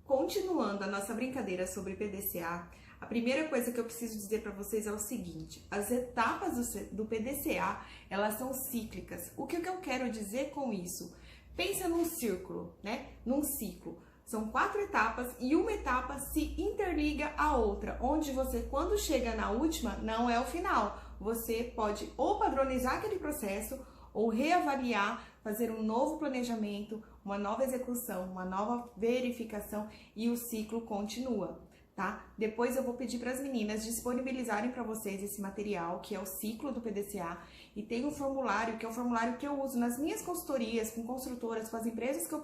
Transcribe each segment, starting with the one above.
Continuando a nossa brincadeira sobre PDCA, a primeira coisa que eu preciso dizer para vocês é o seguinte: as etapas do PDCA, elas são cíclicas. O que eu quero dizer com isso? Pensa num círculo, né? Num ciclo. São 4 etapas e uma etapa se interliga à outra, onde você, quando chega na última, não é o final. Você pode ou padronizar aquele processo ou reavaliar, fazer um novo planejamento, uma nova execução, uma nova verificação e o ciclo continua, tá? Depois eu vou pedir para as meninas disponibilizarem para vocês esse material, que é o ciclo do PDCA, e tem um formulário, que é um formulário que eu uso nas minhas consultorias, com construtoras, com as empresas que eu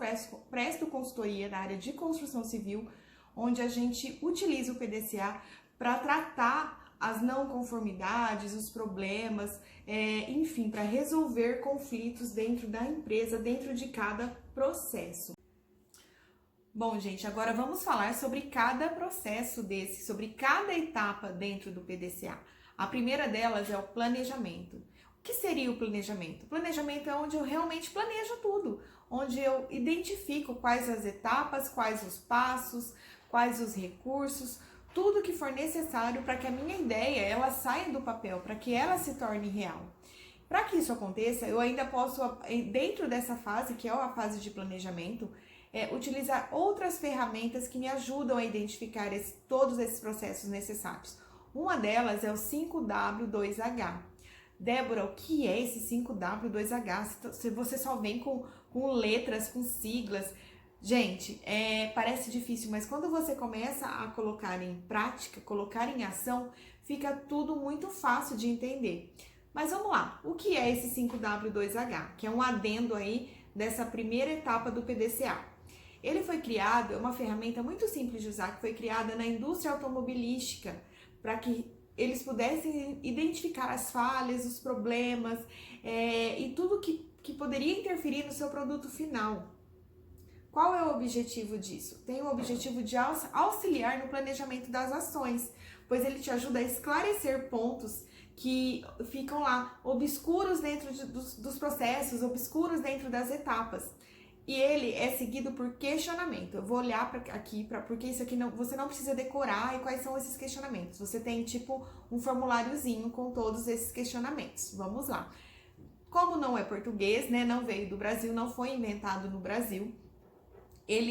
presto consultoria na área de construção civil, onde a gente utiliza o PDCA para tratar as não conformidades, os problemas, enfim, para resolver conflitos dentro da empresa, dentro de cada processo. Bom, gente, agora vamos falar sobre cada processo desse, sobre cada etapa dentro do PDCA. A primeira delas é o planejamento. O que seria o planejamento? O planejamento é onde eu realmente planejo tudo, onde eu identifico quais as etapas, quais os passos, quais os recursos, tudo que for necessário para que a minha ideia ela saia do papel, para que ela se torne real. Para que isso aconteça, eu ainda posso, dentro dessa fase, que é a fase de planejamento, utilizar outras ferramentas que me ajudam a identificar todos esses processos necessários. Uma delas é o 5W2H. Débora, o que é esse 5W2H? Se você só vem com letras, com siglas... Gente, parece difícil, mas quando você começa a colocar em prática, colocar em ação, fica tudo muito fácil de entender. Mas vamos lá, o que é esse 5W2H? Que é um adendo aí dessa primeira etapa do PDCA. Ele foi criado, é uma ferramenta muito simples de usar, que foi criada na indústria automobilística, para que eles pudessem identificar as falhas, os problemas e tudo que poderia interferir no seu produto final. Qual é o objetivo disso? Tem o objetivo de auxiliar no planejamento das ações, pois ele te ajuda a esclarecer pontos que ficam lá obscuros dentro dos processos, obscuros dentro das etapas. E ele é seguido por questionamento. Eu vou olhar porque isso aqui você não precisa decorar e quais são esses questionamentos. Você tem tipo um formuláriozinho com todos esses questionamentos. Vamos lá. Como não é português, né? Não veio do Brasil, não foi inventado no Brasil.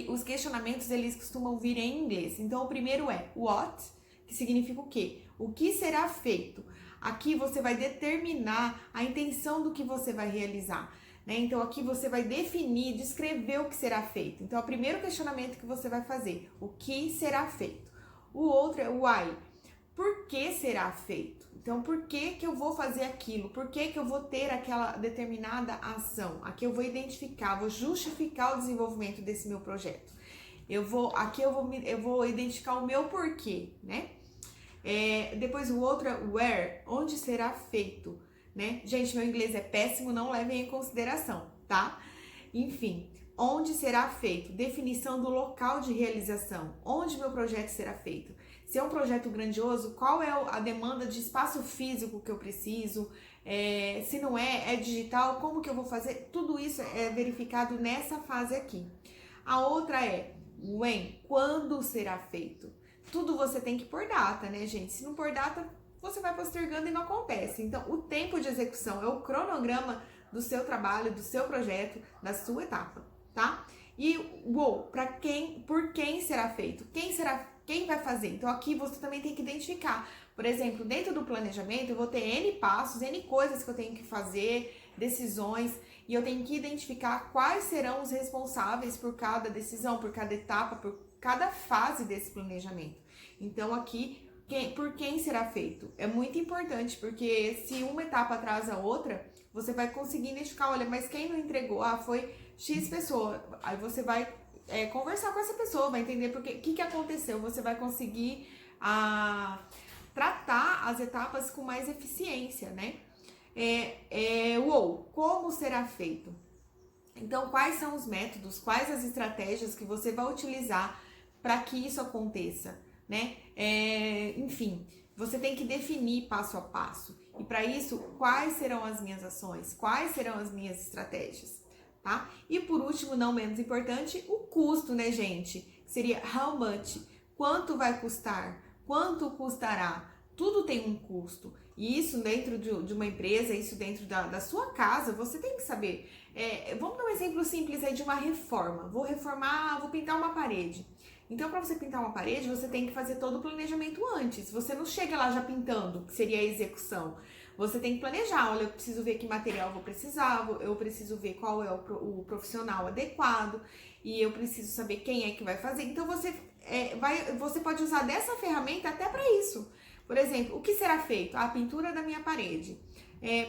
Os questionamentos, eles costumam vir em inglês. Então, o primeiro é what, que significa o quê? O que será feito? Aqui você vai determinar a intenção do que você vai realizar, né? Então, aqui você vai definir, descrever o que será feito. Então, é o primeiro questionamento que você vai fazer, o que será feito? O outro é why, por que será feito? Então, por que eu vou fazer aquilo? Por que eu vou ter aquela determinada ação? Aqui eu vou identificar, vou justificar o desenvolvimento desse meu projeto. Eu vou identificar o meu porquê, né? Depois o outro é where, onde será feito, né? Gente, meu inglês é péssimo, não levem em consideração, tá? Enfim, onde será feito? Definição do local de realização, onde meu projeto será feito. Se é um projeto grandioso, qual é a demanda de espaço físico que eu preciso? Se não é digital, como que eu vou fazer? Tudo isso é verificado nessa fase aqui. A outra é when, quando será feito? Tudo você tem que pôr data, né, gente? Se não pôr data, você vai postergando e não acontece. Então, o tempo de execução é o cronograma do seu trabalho, do seu projeto, da sua etapa, tá? E por quem será feito? Quem vai fazer? Então, aqui você também tem que identificar. Por exemplo, dentro do planejamento, eu vou ter N passos, N coisas que eu tenho que fazer, decisões, e eu tenho que identificar quais serão os responsáveis por cada decisão, por cada etapa, por cada fase desse planejamento. Então, aqui, por quem será feito? É muito importante, porque se uma etapa atrasa a outra, você vai conseguir identificar, olha, mas quem não entregou? Foi X pessoa. Aí você vai conversar com essa pessoa, vai entender o que aconteceu, você vai conseguir tratar as etapas com mais eficiência, né? Como será feito? Então, quais são os métodos, quais as estratégias que você vai utilizar para que isso aconteça, né? Enfim, você tem que definir passo a passo. E para isso, quais serão as minhas ações? Quais serão as minhas estratégias? Tá? E por último, não menos importante, o custo, né, gente? seria how much, quanto vai custar, quanto custará. Tudo tem um custo. E isso dentro de uma empresa, isso dentro da sua casa, você tem que saber. Vamos dar um exemplo simples aí de uma reforma. Vou reformar, vou pintar uma parede. Então, para você pintar uma parede, você tem que fazer todo o planejamento antes. Você não chega lá já pintando, que seria a execução. Você tem que planejar. Olha, eu preciso ver que material eu vou precisar, eu preciso ver qual é o profissional adequado e eu preciso saber quem é que vai fazer. Então, você pode usar dessa ferramenta até para isso. Por exemplo, o que será feito? A pintura da minha parede.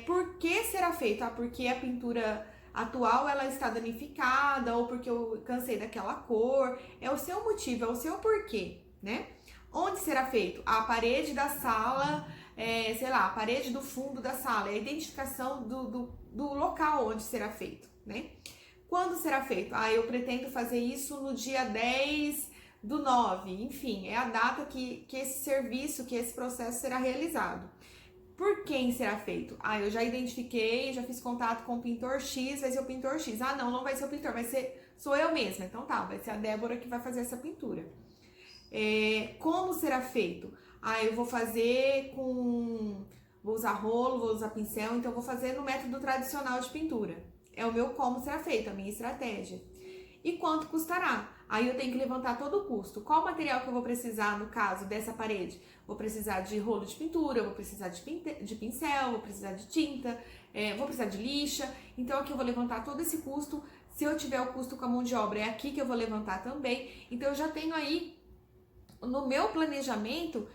Por que será feito? Porque a pintura atual ela está danificada ou porque eu cansei daquela cor. É o seu motivo, é o seu porquê, né? Onde será feito? A parede da sala, sei lá, a parede do fundo da sala. É a identificação do local onde será feito, né? Quando será feito? Eu pretendo fazer isso no dia 10/9, enfim, é a data que esse serviço, que esse processo será realizado. Por quem será feito? Eu já identifiquei, já fiz contato com o pintor X, vai ser o pintor X. Não vai ser o pintor, sou eu mesma. Então tá, vai ser a Débora que vai fazer essa pintura. Como será feito? Eu vou fazer vou usar rolo, vou usar pincel, então vou fazer no método tradicional de pintura. É o meu como será feito, a minha estratégia. E quanto custará? Aí eu tenho que levantar todo o custo. Qual material que eu vou precisar no caso dessa parede? Vou precisar de rolo de pintura, vou precisar de pincel, vou precisar de tinta, vou precisar de lixa. Então aqui eu vou levantar todo esse custo. Se eu tiver o custo com a mão de obra, é aqui que eu vou levantar também. Então eu já tenho aí no meu planejamento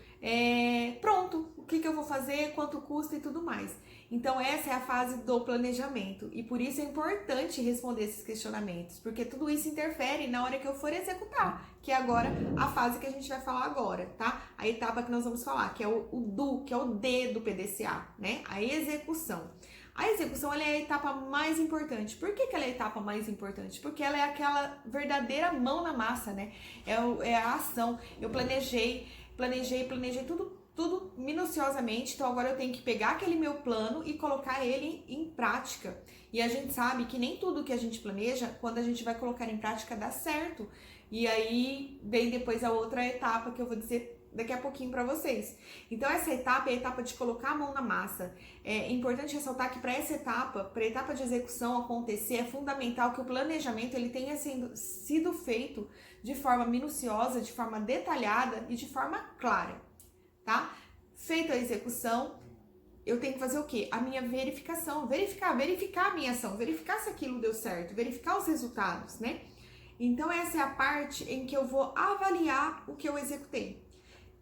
pronto, o que eu vou fazer, quanto custa e tudo mais. Então essa é a fase do planejamento e por isso é importante responder esses questionamentos, porque tudo isso interfere na hora que eu for executar, que é agora a fase que a gente vai falar agora, tá? A etapa que nós vamos falar, que é que é o D do PDCA, né? A execução. A execução ela é a etapa mais importante. Por que ela é a etapa mais importante? Porque ela é aquela verdadeira mão na massa, né? É a ação. Eu planejei tudo minuciosamente. Então agora eu tenho que pegar aquele meu plano e colocar ele em prática. E a gente sabe que nem tudo que a gente planeja, quando a gente vai colocar em prática, dá certo. E aí vem depois a outra etapa que eu vou dizer daqui a pouquinho para vocês. Então essa etapa é a etapa de colocar a mão na massa. É importante ressaltar que para essa etapa, para a etapa de execução acontecer, é fundamental que o planejamento ele tenha sido feito de forma minuciosa, de forma detalhada e de forma clara, tá? Feita a execução, eu tenho que fazer o quê? A minha verificação, verificar a minha ação, verificar se aquilo deu certo, verificar os resultados, né? Então essa é a parte em que eu vou avaliar o que eu executei.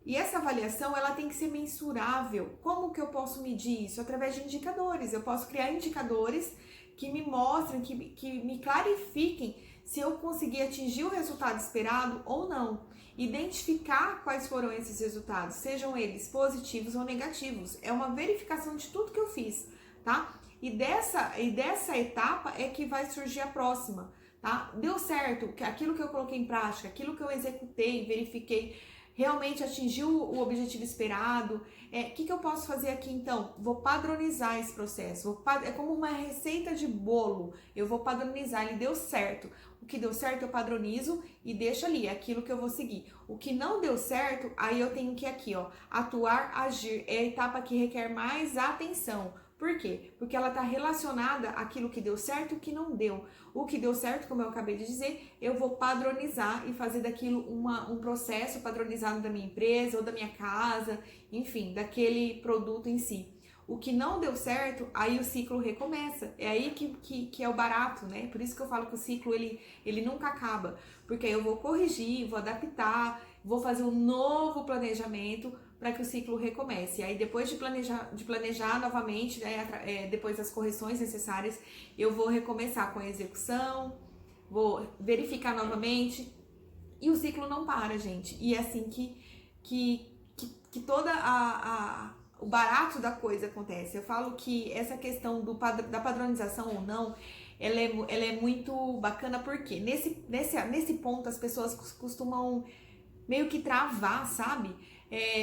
E essa avaliação, ela tem que ser mensurável. Como que eu posso medir isso? Através de indicadores. Eu posso criar indicadores que me mostrem, que me clarifiquem se eu consegui atingir o resultado esperado ou não. Identificar quais foram esses resultados, sejam eles positivos ou negativos. É uma verificação de tudo que eu fiz, tá? E dessa etapa é que vai surgir a próxima, tá? Deu certo, aquilo que eu coloquei em prática, aquilo que eu executei, verifiquei, realmente atingiu o objetivo esperado. O que eu posso fazer aqui então? Vou padronizar esse processo. É como uma receita de bolo. Eu vou padronizar, ele deu certo. O que deu certo eu padronizo e deixo ali, é aquilo que eu vou seguir. O que não deu certo, aí eu tenho que aqui, ó, atuar, agir. É a etapa que requer mais atenção. Por quê? Porque ela está relacionada àquilo que deu certo e o que não deu. O que deu certo, como eu acabei de dizer, eu vou padronizar e fazer daquilo um processo padronizado da minha empresa ou da minha casa, enfim, daquele produto em si. O que não deu certo, aí o ciclo recomeça. É aí que é o barato, né? Por isso que eu falo que o ciclo ele nunca acaba. Porque aí eu vou corrigir, vou adaptar, vou fazer um novo planejamento para que o ciclo recomece. E aí depois de planejar novamente, depois das correções necessárias, eu vou recomeçar com a execução, vou verificar novamente e o ciclo não para, gente. E é assim que toda o barato da coisa acontece. Eu falo que essa questão da padronização ou não, ela é muito bacana porque nesse ponto as pessoas costumam meio que travar, sabe?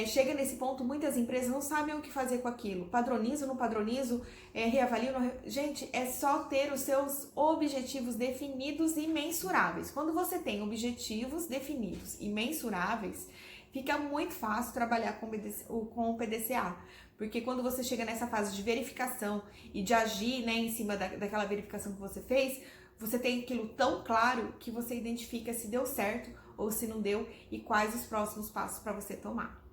chega nesse ponto, muitas empresas não sabem o que fazer com aquilo. Padronizo, não padronizo, reavalio, não... Gente, é só ter os seus objetivos definidos e mensuráveis. Quando você tem objetivos definidos e mensuráveis, fica muito fácil trabalhar com o PDCA. Porque quando você chega nessa fase de verificação e de agir, né, em cima daquela verificação que você fez, você tem aquilo tão claro que você identifica se deu certo ou se não deu e quais os próximos passos para você tomar.